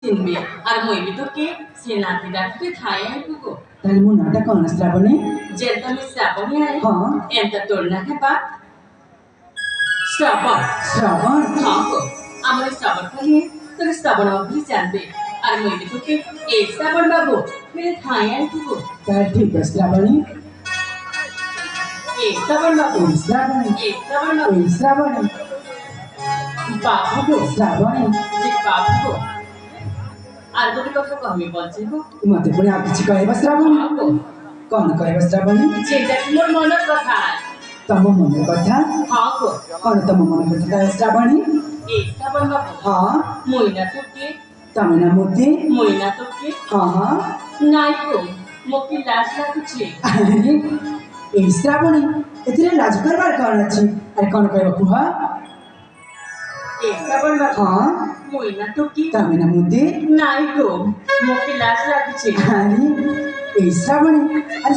চিনবে আর মই বি তোকে সে নাতি ডাকতে ঠাই আইবো তাহলে মো নাটা কଣ শ্রাবণী যেটা আমি শ্রাবণী আই হ্যাঁ এন্টা তোর না হেবা শ্রাবণ শ্রাবণ হ্যাঁ গো আমার শ্রাবণ খালি তোর শ্রাবণ অবধি জানবে আর মই বি তোকে এই শ্রাবণ বাবু মেরে ঠাই আইবো তাহলে ঠিক আছে শ্রাবণী এই শ্রাবণ বাবু এই শ্রাবণী এই শ্রাবণ বাবু এই শ্রাবণী বাবু গো শ্রাবণী যে বাবু গো আর ଗୋଟେ କଥା କହିବି ବଞ୍ଚି ଗো ମତେ ପୁଣି ଆଉ କିଛି କହିବ ଶ୍ରାବଣୀ ହଁ ଗো କଣ କହିବ ଶ୍ରାବଣୀ যেটা মোর মনের কথা ତମ ମନ କଥା ହଁ গো କଣ ତମ ମନ କଥା ତାହେଲେ ଶ୍ରାବଣୀ এই শ্রাবণ বাবু ହଁ মইনা তোকে ତମେ ନା ମୋତେ মইনা তোকে ହଁ ହଁ নাই গো মোকে লাজ লাଗୁছে ଆରେ ଏଇ ଶ୍ରାବଣୀ ଏଥିରେ ଲାଜ କରିବାର କଣ ଅଛି ଆରେ କଣ କହିବ କୁହ এই শ্রাবণ বাবু ହଁ মইনা তোকে ତମେ ନା ମୋତେ নাই গো মোকে লাজ লাগুছে ଆରେ ଏଇ ଶ୍ରାବଣୀ ଆରେ